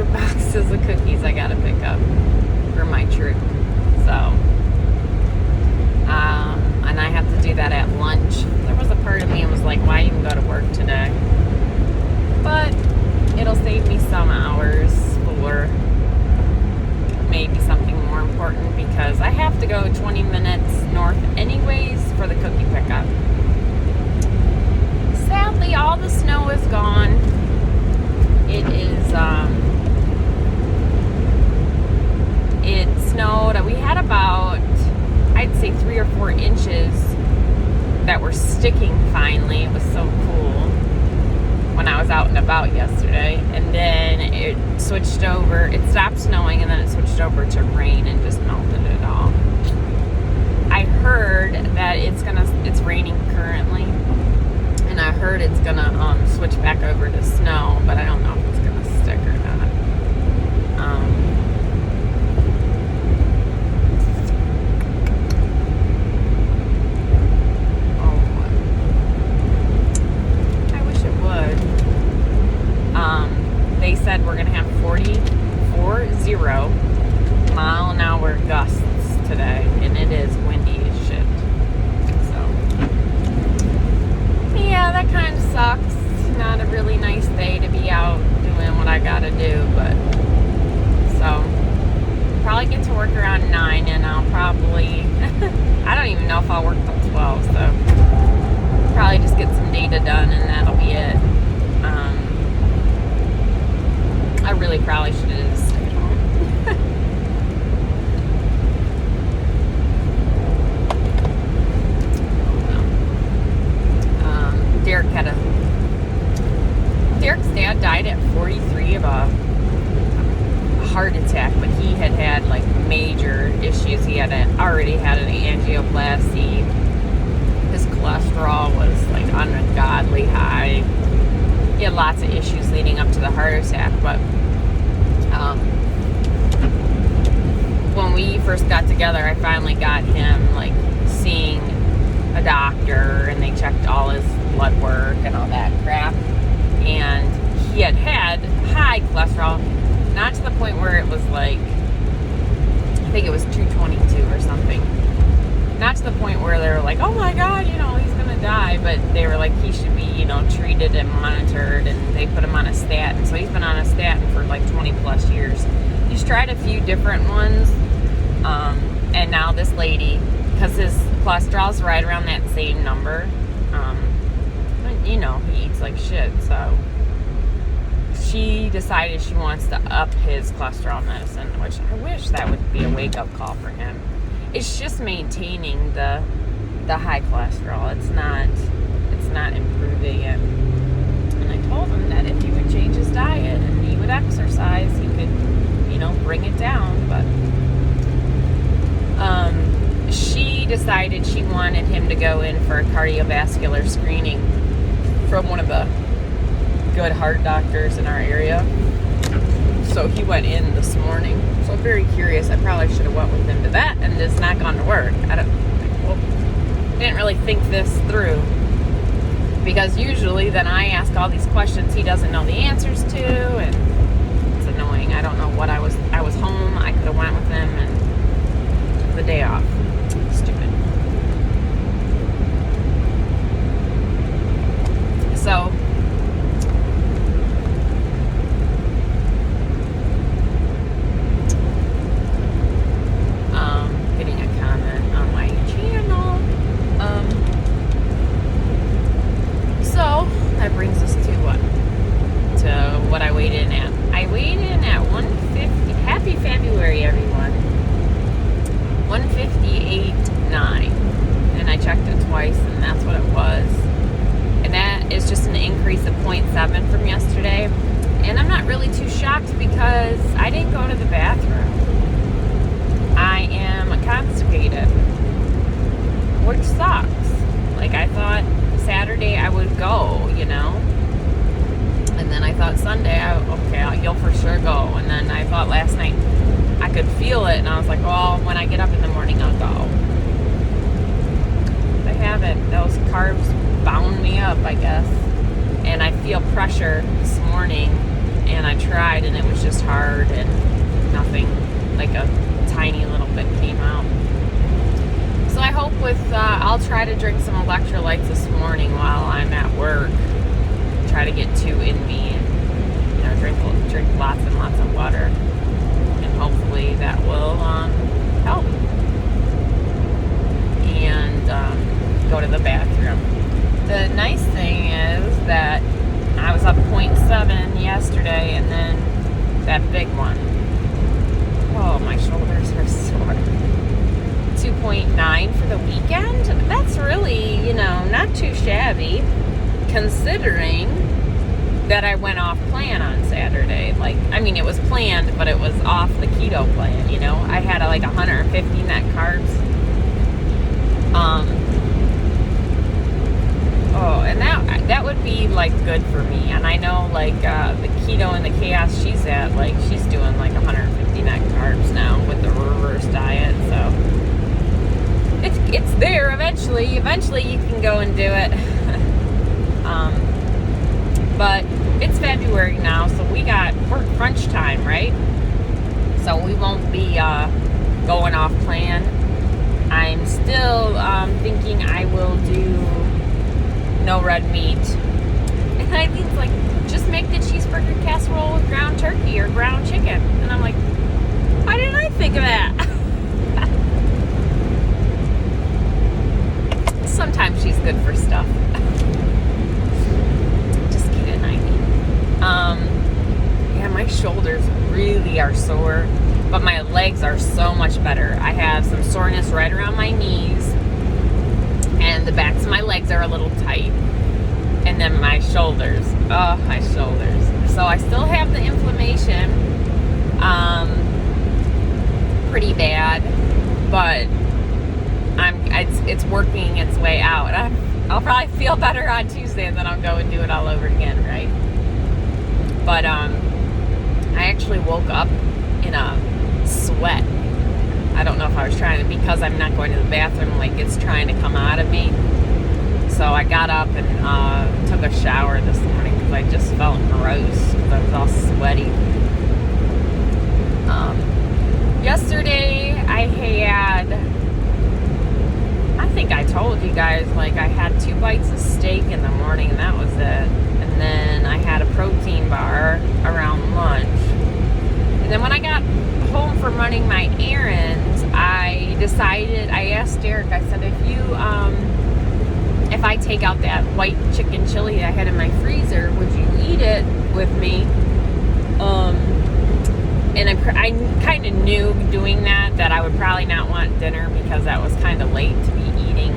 other boxes of cookies I gotta pick up for my trip. So, and I have to do that at lunch. There was a part of me that was like, why even go to work today? But it'll save me some hours for maybe something more important, because I have to go 20 minutes north anyways for the cookie pickup. Sadly, all the snow is gone. It is, it snowed. We had about, I'd say 3 or 4 inches that were sticking finally. It was so cool when I was out and about yesterday. And then it switched over. It stopped snowing, and then it switched over to rain and just melted it all. I heard that it's raining currently, and I heard it's gonna switch back over to snow, but I don't know if it's gonna stick or not. They said we're going to have 40 mile an hour gusts today, and it is windy as shit. So, yeah, that kind of sucks. Not a really nice day to be out doing what I got to do, but so probably get to work around 9, and I'll probably I don't even know if I'll work till 12, so probably just get some data done, and that'll be it. I really probably should have just stayed home. Derek's dad died at 43 of a heart attack, but he had like major issues. He already had an angioplasty. His cholesterol was like ungodly high. He had lots of issues leading up to the heart attack, but when we first got together, I finally got him like seeing a doctor, and they checked all his blood work and all that crap, and he had high cholesterol, not to the point where it was like, I think it was 222 or something, not to the point where they were like, oh my god, he's gonna die, but they were like, he should be, treated and monitored, and they put him on a statin. So he's been on a statin for like 20 plus years. He's tried a few different ones, and now this lady, because his cholesterol's right around that same number, he eats like shit, so she decided she wants to up his cholesterol medicine, which I wish that would be a wake-up call for him. It's just maintaining the high cholesterol. It's not improving it. And I told him that if he would change his diet and he would exercise, he could, bring it down. But she decided she wanted him to go in for a cardiovascular screening from one of the good heart doctors in our area. So he went in this morning. So I'm very curious. I probably should have went with him to that and just not gone to work. Didn't really think this through, because usually then I ask all these questions he doesn't know the answers to, and it's annoying. I don't know what I was home. I could have went with him and took the day off. Stupid. So getting a comment on my channel. So that brings us to what I weighed in at. I weighed in at 150. Happy February, everyone. 158.9, and I checked it twice, and that's what it was. And that is just an increase of 0.7 from yesterday. And I'm not really too shocked, because I didn't go to the bathroom. I am constipated, which sucks. Like, I thought Saturday I would go, and then I thought Sunday, you'll for sure go. And then I thought last night I could feel it, and I was like, well, when I get up in the morning, I'll go. I haven't. Those carbs bound me up, I guess. And I feel pressure this morning, and I tried, and it was just hard. a tiny little bit came out. So I hope I'll try to drink some electrolytes this morning while I'm at work. Try to get 2 in me, and drink lots and lots of water, and hopefully that will help. And go to the bathroom. The nice thing is that I was up 0.7 yesterday, and then that big one. Oh, my shoulders are sore. 2.9 for the weekend. That's really, not too shabby, considering that I went off plan on Saturday. It was planned, but it was off the keto plan, I had 150 net carbs. And that would be good for me. And I know the keto and the chaos she's at, she's doing 150 net carbs now with the reverse diet. So it's there eventually you can go and do it. But it's February now, so we're crunch time, right? So we won't be going off plan. I'm still thinking I will do no red meat. And Eileen's like, just make the cheeseburger casserole with ground turkey or ground chicken. And I'm like, why didn't I think of that? Sometimes she's good for stuff. Just kidding, Eileen. Yeah, my shoulders really are sore, but my legs are so much better. I have some soreness right around my knees, and the backs of my legs are a little tight. And then my shoulders. Oh, my shoulders. So I still have the inflammation pretty bad, but it's working its way out. I'll probably feel better on Tuesday, and then I'll go and do it all over again, right? But I actually woke up in a sweat. I don't know if I was trying to, because I'm not going to the bathroom, it's trying to come out of me. So I got up and took a shower this morning because I just felt gross because I was all sweaty. Yesterday I think I told you guys, I had 2 bites of steak in the morning, and that was it. And then I had a protein bar around lunch. And then when I got home from running my errands, I asked Derek, I said, if I take out that white chicken chili I had in my freezer, would you eat it with me? And I kind of knew doing that I would probably not want dinner because that was kind of late to be eating,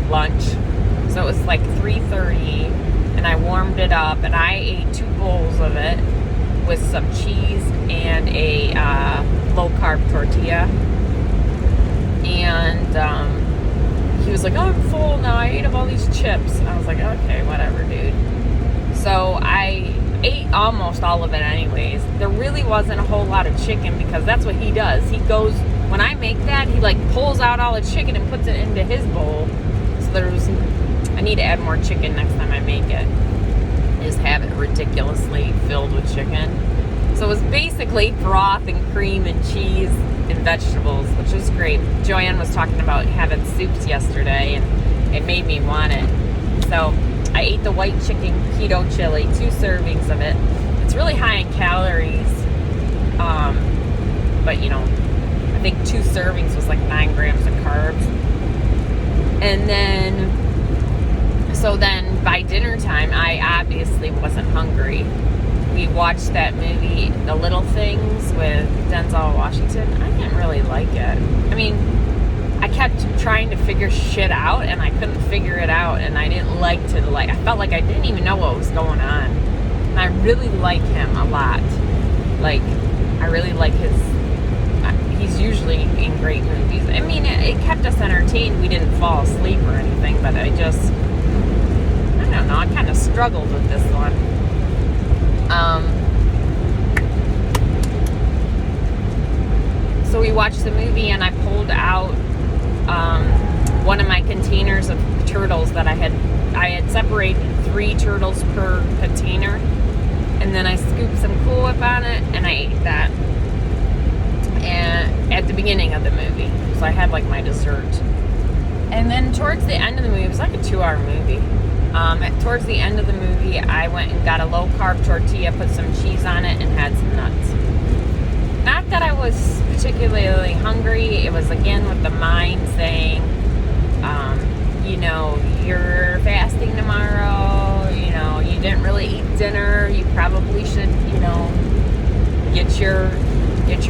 lunch. So it was 3:30, and I warmed it up, and I ate 2 bowls of it with some cheese and a low-carb tortilla. And he was like, oh, I'm full now. I ate up all these chips. And I was like, okay, whatever, dude. So I ate almost all of it anyways. There really wasn't a whole lot of chicken because that's what he does. He goes, when I make that, he pulls out all the chicken and puts it into his bowl. So I need to add more chicken next time I make it. Just have it ridiculously filled with chicken. So it was basically broth and cream and cheese and vegetables, which was great. Joanne was talking about having soups yesterday, and it made me want it. So I ate the white chicken keto chili, 2 servings of it. It's really high in calories, but I think 2 servings was 9 grams of carbs. And then by dinner time, I obviously wasn't hungry. We watched that movie, The Little Things, with Denzel Washington. I didn't really like it. I kept trying to figure shit out, and I couldn't figure it out, and I didn't I felt like I didn't even know what was going on. And I really like him a lot. I really like he's usually in great movies. It kept us entertained. We didn't fall asleep or anything, but I don't know, I kind of struggled with this one. So we watched the movie, and I pulled out one of my containers of turtles that I had separated 3 turtles per container, and then I scooped some Cool Whip on it, and I ate that. And at the beginning of the movie. So I had like my dessert. And then towards the end of the movie, it was like a 2-hour movie. Towards the end of the movie, I went and got a low-carb tortilla, put some cheese on it, and had some nuts. Not that I was particularly hungry. It was, again, with the mind saying, you know, you're fasting tomorrow. You know, you didn't really eat dinner. You probably should, you know, get your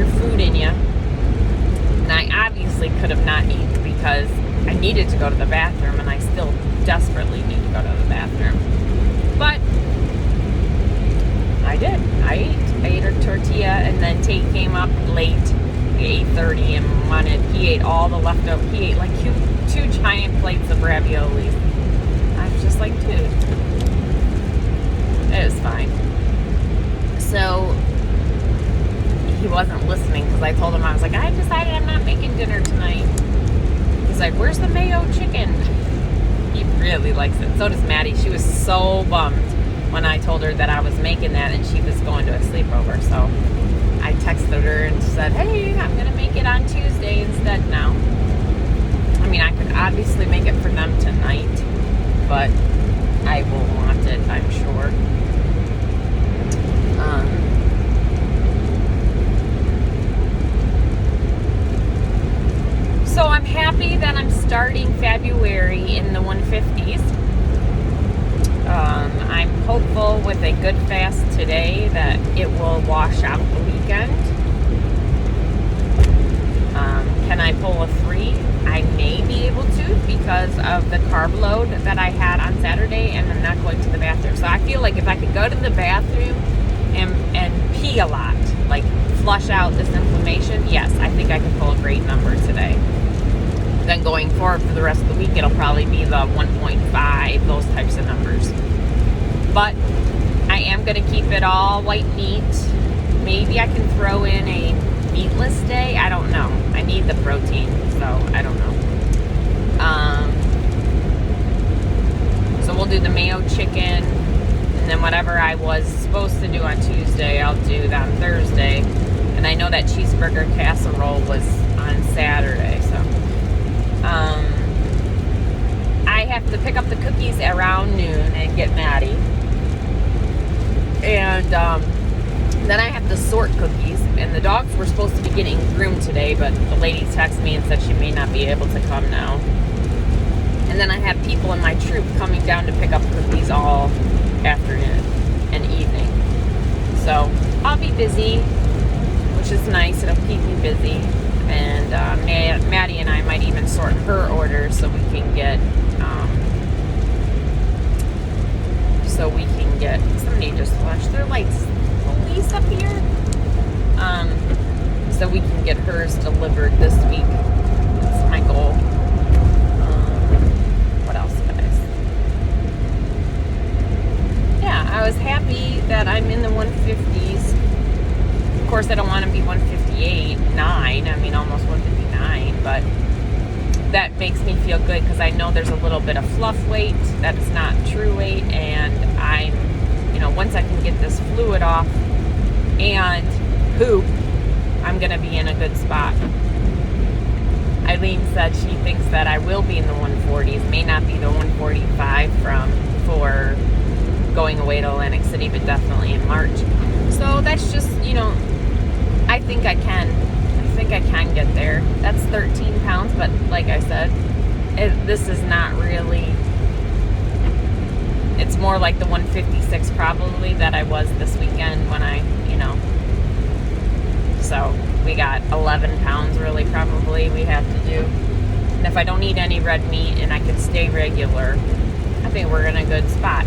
food in you. And I obviously could have not eaten because I needed to go to the bathroom, and I still desperately need to go to the bathroom. But I did. I ate a tortilla, and then Tate came up late at 8:30 and he ate all the leftover. He ate like two giant plates of raviolis. I was just like, dude, it was fine. So he wasn't listening because I told him, I was like, I decided I'm not making dinner tonight. He's like, where's the mayo chicken? He really likes it. So does Maddie. She was so bummed when I told her that I was making that and she was going to a sleepover. So I texted her and said, hey, I'm going to make it on Tuesday instead now. I mean, I could obviously make it for them tonight, but I will want it, I'm sure. So I'm happy that I'm starting February in the 150s. I'm hopeful with a good fast today that it will wash out the weekend. Can I pull a 3? I may be able to because of the carb load that I had on Saturday, and I'm not going to the bathroom. So I feel like if I could go to the bathroom and pee a lot, like flush out this inflammation, yes, I think I can pull a great number today. Then going forward for the rest of the week, it'll probably be the 1.5, those types of numbers. But I am going to keep it all white meat. Maybe I can throw in a meatless day. I don't know. I need the protein, so I don't know. So we'll do the mayo chicken, and then whatever I was supposed to do on Tuesday, I'll do that on Thursday. And I know that cheeseburger casserole was on Saturday, so I have to pick up the cookies around noon and get Maddie. And then I have to sort cookies. And the dogs were supposed to be getting groomed today, but the lady texted me and said she may not be able to come now. And then I have people in my troop coming down to pick up cookies all afternoon and evening. So I'll be busy, which is nice. It'll keep me busy. And Maddie and I might even sort her orders so we can get somebody just flashed their lights. Police up here. So we can get hers delivered this week. That's my goal. What else, guys? Yeah, I was happy that I'm in the 150s. Of course, I don't want to be 158.9. I mean, almost 159, but that makes me feel good because I know there's a little bit of fluff weight that is not true weight, and I'm, once I can get this fluid off and poop, I'm going to be in a good spot. Eileen said she thinks that I will be in the 140s, may not be the 145 for going away to Atlantic City, but definitely in March. So that's just, I think I can get there. That's 13 pounds, but like I said, this is not really, it's more like the 156 probably that I was this weekend when so we got 11 pounds really probably we have to do. And if I don't eat any red meat and I can stay regular, I think we're in a good spot.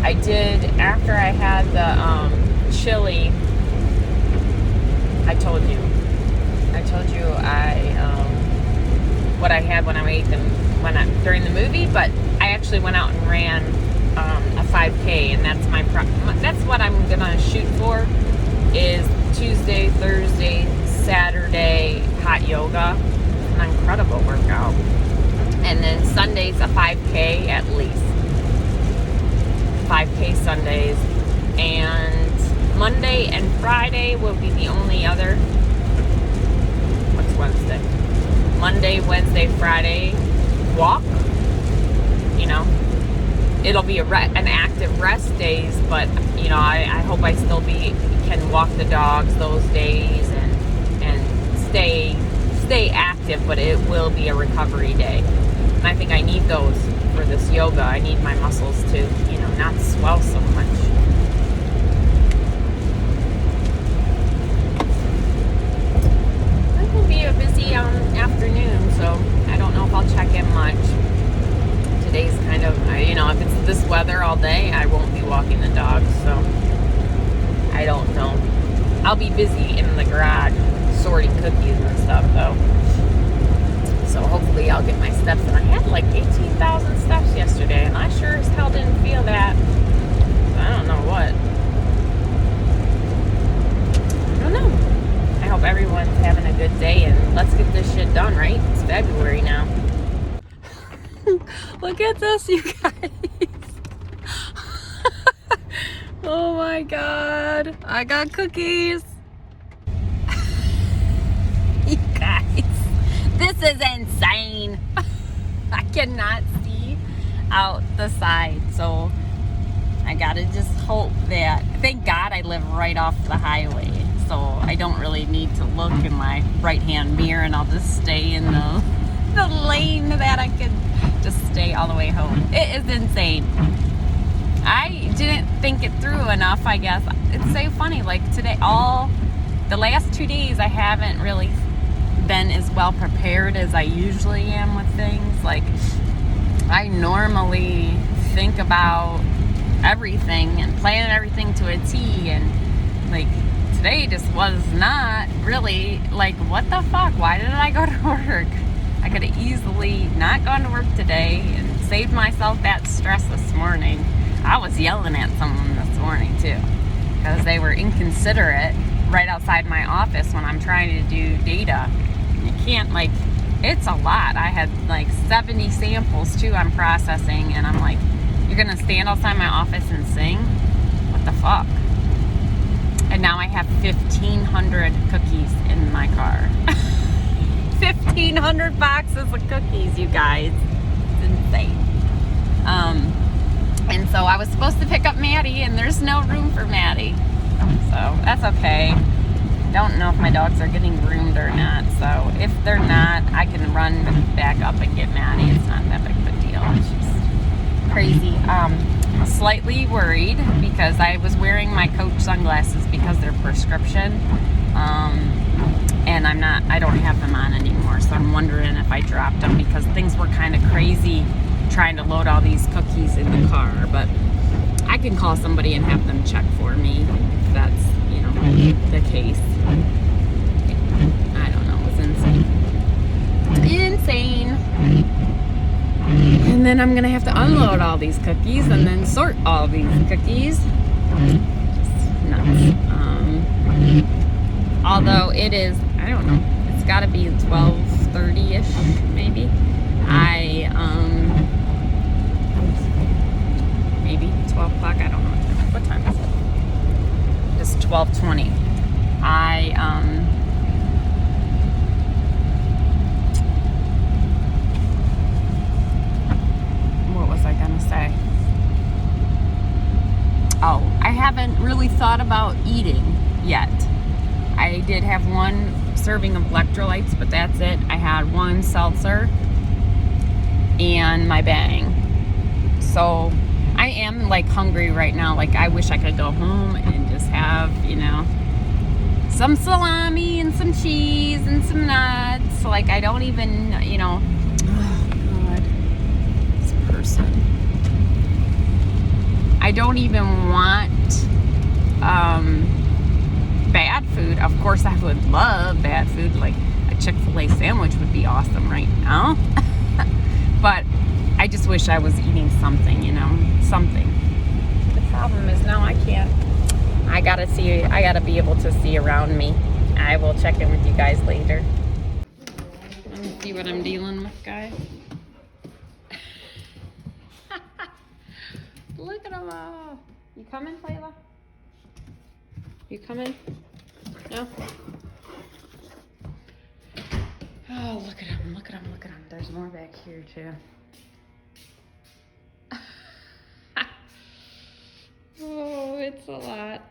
I did, after I had the chili, I told you what I had when I ate them during the movie, but I actually went out and ran a 5K, and that's what I'm gonna shoot for, is Tuesday, Thursday, Saturday hot yoga, an incredible workout, and then Sundays a 5K at least, 5K Sundays, and Monday and Friday will be the only other. What's Monday, Wednesday, Friday walk. You know, it'll be an active rest days, but you know, I hope I still can walk the dogs those days and stay active, but it will be a recovery day. And I think I need those for this yoga. I need my muscles to, you know, not swell so much. It will be a busy afternoon, so I don't know if I'll check in much. Today's kind of, you know, if it's this weather all day, I won't be walking the dogs, so I don't know. I'll be busy in the garage sorting cookies and stuff, though. So hopefully I'll get my steps in. I had like 18,000 steps yesterday, and I sure as hell didn't feel that. I don't know what. I don't know. I hope everyone's having a good day, and let's get this shit done, right? It's February now. Look at this, you guys. Oh my God. I got cookies. You guys, this is insane. I cannot see out the side, so I gotta just hope that, thank God I live right off the highway, so I don't really need to look in my right-hand mirror, and I'll just stay in the lane that I can just stay all the way home. It is insane. I didn't think it through enough, I guess. It's so funny, like today, the last 2 days I haven't really been as well prepared as I usually am with things. Like, I normally think about everything and plan everything to a T, and like today just was not really, like, what the fuck? Why did I go to work? I could have easily not gone to work today and saved myself that stress this morning. I was yelling at someone this morning too, because they were inconsiderate right outside my office when I'm trying to do data. You can't, like, it's a lot. I had like 70 samples too I'm processing, and I'm like, you're gonna stand outside my office and sing? What the fuck? And now I have 1,500 cookies in my car. 1,500 boxes of cookies, you guys. It's insane. And so I was supposed to pick up Maddie, and there's no room for Maddie. So that's okay. Don't know if my dogs are getting groomed or not. So if they're not, I can run back up and get Maddie. It's not that big of a deal. It's just crazy. Slightly worried because I was wearing my Coach sunglasses because they're prescription. And I don't have them on anymore. So I'm wondering if I dropped them, because things were kind of crazy trying to load all these cookies in the car. But I can call somebody and have them check for me if that's, you know, the case. I don't know. It was insane. Insane. And then I'm going to have to unload all these cookies and then sort all these cookies. Just nuts. Although it is, I don't know, it's got to be 12:30-ish, maybe. Maybe 12 o'clock, I don't know. What time is it? It's 12:20. What was I gonna say? Oh, I haven't really thought about eating yet. I did have one serving of electrolytes, but that's it. I had one seltzer and my Bang. So I am like hungry right now. Like, I wish I could go home and just have, you know, some salami and some cheese and some nuts. Like, I don't even, you know, oh God, this person. I don't even want bad food. Of course, I would love bad food. Like a Chick-fil-A sandwich would be awesome right now. But I just wish I was eating something, you know, something. The problem is now I can't. I gotta be able to see around me. I will check in with you guys later. Let me see what I'm dealing with, guys. Look at them all. You coming, Layla? You coming? No? Oh, look at him, look at him, look at him. There's more back here too. Oh, it's a lot.